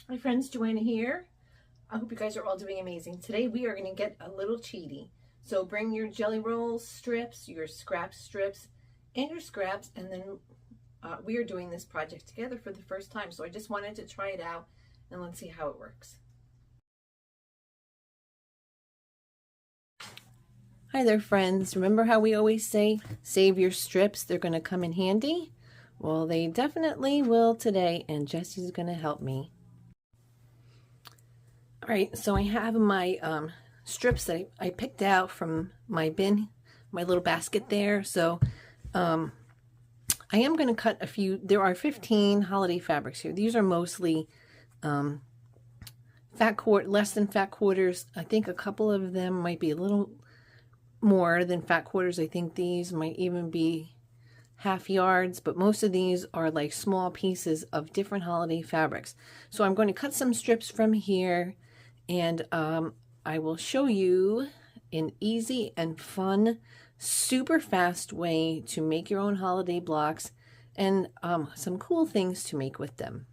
Hi friends, Joanna here. I hope you guys are all doing amazing. Today we are going to get a little cheaty. So bring your jelly roll strips, your scrap strips, and your scraps, and then we are doing this project together for the first time. So I just wanted to try it out and let's see how it works. Hi there friends. Remember how we always say, save your strips, they're going to come in handy? Well, they definitely will today, and Jesse's going to help me. All right, so I have my strips that I picked out from my bin, my little basket there. So I am going to cut a few. There are 15 holiday fabrics here. These are mostly less than fat quarters. I think a couple of them might be a little more than fat quarters. I think these might even be half yards, but most of these are like small pieces of different holiday fabrics. So I'm going to cut some strips from here, and I will show you an easy and fun, super fast way to make your own holiday blocks and some cool things to make with them.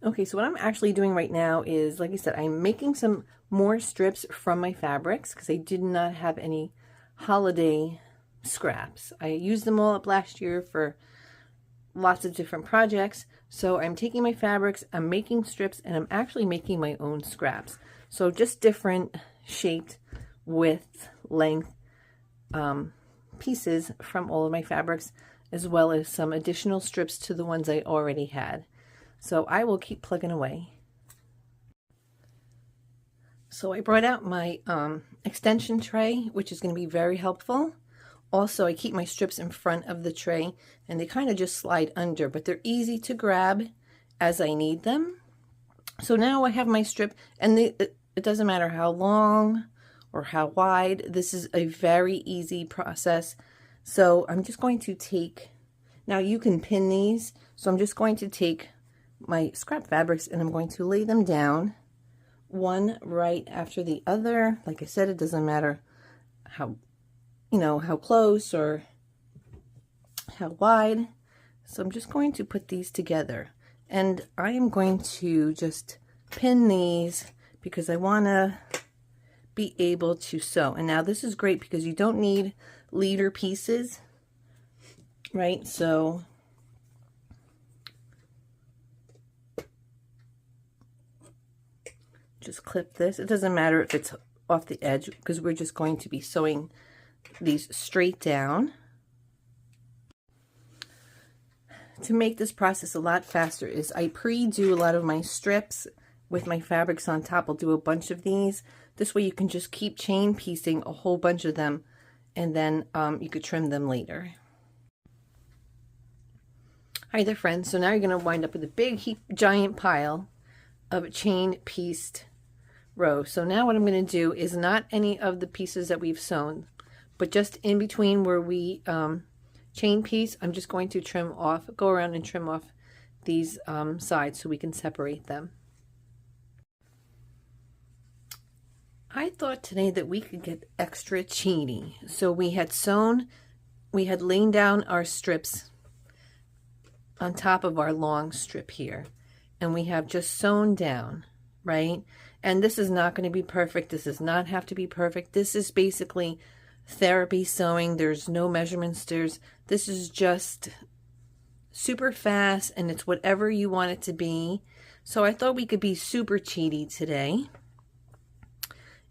Okay, so what I'm actually doing right now is, like I said, I'm making some more strips from my fabrics because I did not have any holiday scraps. I used them all up last year for lots of different projects. So I'm taking my fabrics, I'm making strips, and I'm actually making my own scraps. So just different shaped, width, length pieces from all of my fabrics, as well as some additional strips to the ones I already had. So I will keep plugging away. So I brought out my extension tray, which is going to be very helpful. Also, I keep my strips in front of the tray, and they kind of just slide under, but they're easy to grab as I need them. So now I have my strip, and it doesn't matter how long or how wide. This is a very easy process. So I'm just going to take, now you can pin these, so I'm just going to take my scrap fabrics and I'm going to lay them down one right after the other. Like I said, it doesn't matter how close or how wide. So I'm just going to put these together, and I am going to just pin these because I want to be able to sew. And now this is great because you don't need leader pieces, right? So just clip this. It doesn't matter if it's off the edge because we're just going to be sewing these straight down. To make this process a lot faster is I pre-do a lot of my strips with my fabrics on top. I'll do a bunch of these. This way you can just keep chain piecing a whole bunch of them, and then you could trim them later. Hi there friends. So now you're going to wind up with a big giant pile of chain pieced row. So now what I'm going to do is not any of the pieces that we've sewn, but just in between where we chain piece, I'm just going to trim off, go around and trim off these sides so we can separate them. I thought today that we could get extra cheaty. So we had laid down our strips on top of our long strip here, and we have just sewn down, right? And this is not going to be perfect. This does not have to be perfect. This is basically therapy sewing. There's no measurements. This is just super fast, and it's whatever you want it to be. So I thought we could be super cheaty today.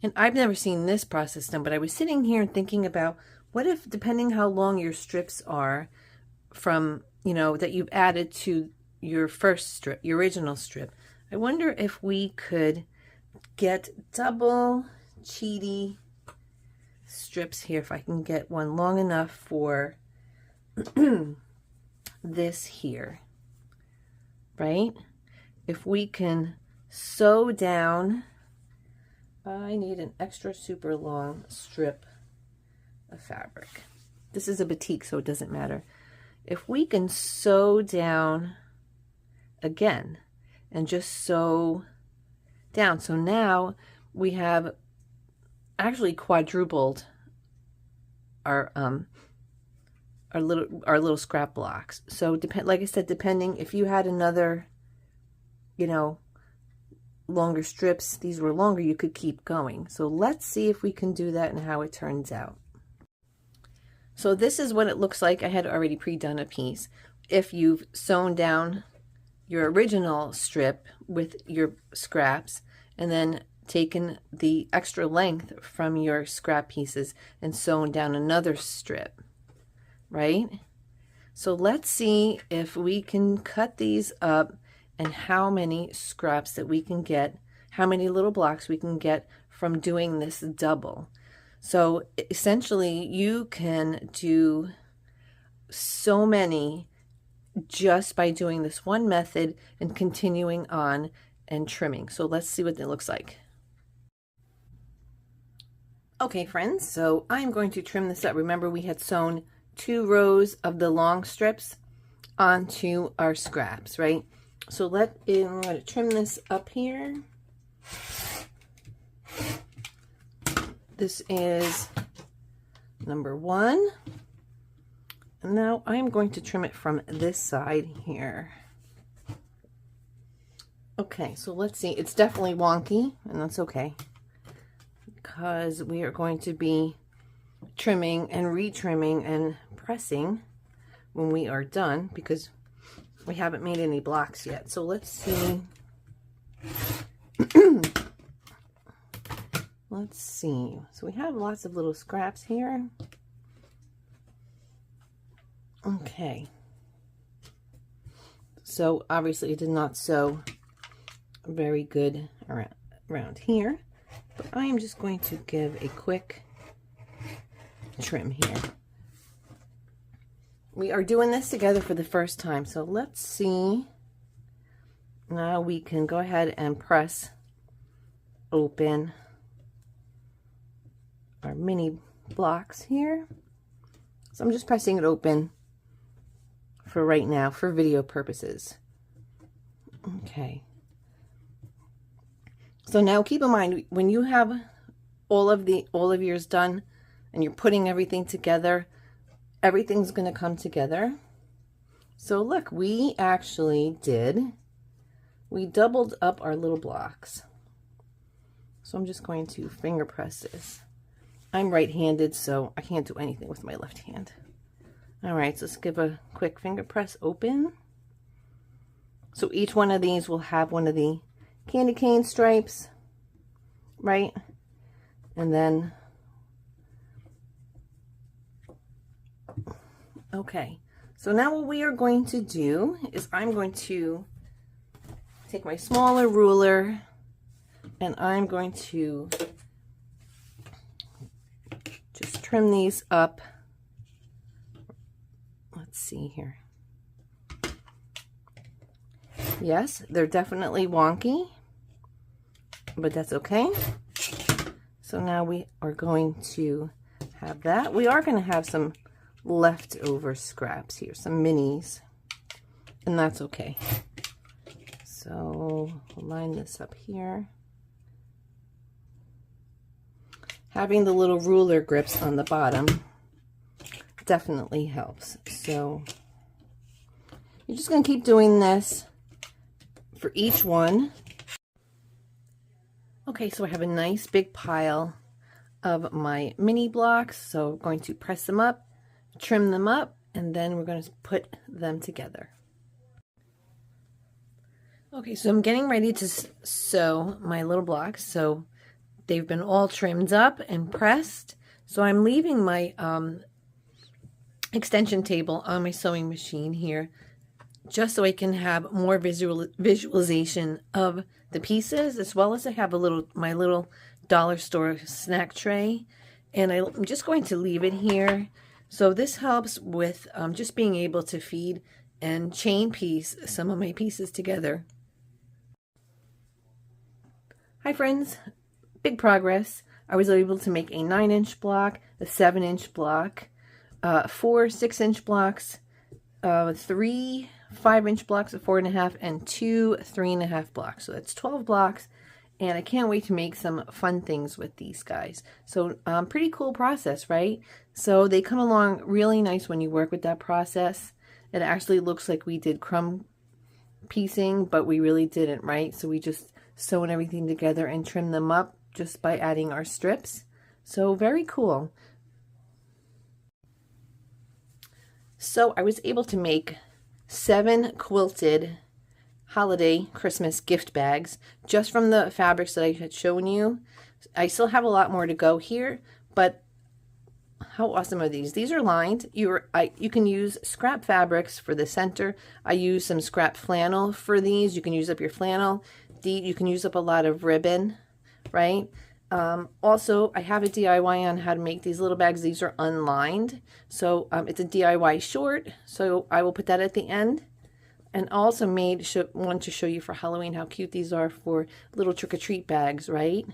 And I've never seen this process done, but I was sitting here and thinking about, what if, depending how long your strips are from, that you've added to your first strip, your original strip, I wonder if we could get double cheaty strips here, if I can get one long enough for this here, right? If we can sew down, I need an extra super long strip of fabric. This is a batik, so it doesn't matter. If we can sew down again and just sew down, so now we have actually quadrupled our our little scrap blocks. So like I said, depending if you had another, you know, longer strips, these were longer, you could keep going. So let's see if we can do that and how it turns out. So this is what it looks like. I had already pre-done a piece. If you've sewn down your original strip with your scraps and then taken the extra length from your scrap pieces and sewn down another strip, right? So let's see if we can cut these up and how many scraps that we can get, how many little blocks we can get from doing this double. So essentially you can do so many just by doing this one method and continuing on and trimming. So let's see what it looks like. Okay friends, so I'm going to trim this up. Remember we had sewn 2 rows of the long strips onto our scraps, right? So I'm going to trim this up here. This is number 1. And now I'm going to trim it from this side here. Okay, so let's see. It's definitely wonky, and that's okay, because we are going to be trimming and retrimming and pressing when we are done, because we haven't made any blocks yet. So let's see. Let's see. So we have lots of little scraps here. Okay. So obviously it did not sew very good around here, but I am just going to give a quick trim here. We are doing this together for the first time, so let's see. Now we can go ahead and press open our mini blocks here. So I'm just pressing it open for right now for video purposes. Okay. So now keep in mind, when you have all of yours done and you're putting everything together, everything's going to come together. So look, we doubled up our little blocks. So I'm just going to finger press this. I'm right-handed, so I can't do anything with my left hand. All right, so let's give a quick finger press open. So each one of these will have one of the candy cane stripes, right? And then, okay. So now what we are going to do is I'm going to take my smaller ruler and I'm going to just trim these up. Let's see here. Yes, they're definitely wonky, but that's okay. So now we are going to have that. We are going to have some leftover scraps here, some minis, and that's okay. So we'll line this up here. Having the little ruler grips on the bottom definitely helps. So you're just going to keep doing this for each one. Okay, so I have a nice big pile of my mini blocks. So I'm going to press them up, trim them up, and then we're going to put them together. Okay, so I'm getting ready to sew my little blocks. So they've been all trimmed up and pressed. So I'm leaving my extension table on my sewing machine here, just so I can have more visualization of the pieces, as well as I have my little dollar store snack tray, and I'm just going to leave it here. So this helps with just being able to feed and chain piece some of my pieces together. Hi friends, big progress. I was able to make a 9-inch block, a 7-inch block, 4 6-inch blocks, 3 5-inch blocks of 4.5, and 2 3.5 blocks. So that's 12 blocks And I can't wait to make some fun things with these guys. So pretty cool process, right? So they come along really nice when you work with that process. It actually looks like we did crumb piecing, but we really didn't, right? So we just sewn everything together and trimmed them up just by adding our strips. So very cool. So I was able to make 7 quilted holiday Christmas gift bags just from the fabrics that I had shown you. I still have a lot more to go here, but how awesome are these? These are lined. You can use scrap fabrics for the center. I use some scrap flannel for these. You can use up your flannel. You can use up a lot of ribbon, right? Also, I have a DIY on how to make these little bags. These are unlined. So it's a DIY short. So I will put that at the end. And also one to show you for Halloween how cute these are for little trick-or-treat bags, right?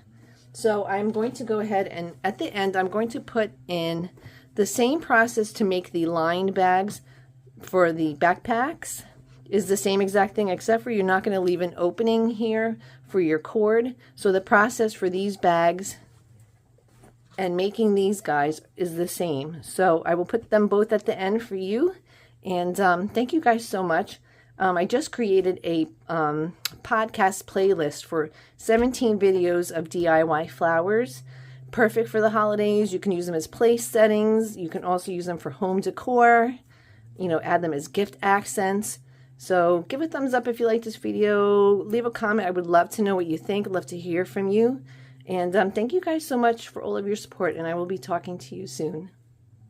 So I'm going to go ahead and at the end I'm going to put in the same process to make the lined bags for the backpacks. Is the same exact thing, except for you're not going to leave an opening here for your cord. So the process for these bags and making these guys is the same. So I will put them both at the end for you. And thank you guys so much. I just created a podcast playlist for 17 videos of DIY flowers. Perfect for the holidays. You can use them as place settings. You can also use them for home decor. You know, add them as gift accents. So give a thumbs up if you like this video. Leave a comment. I would love to know what you think. I'd love to hear from you. And thank you guys so much for all of your support. And I will be talking to you soon.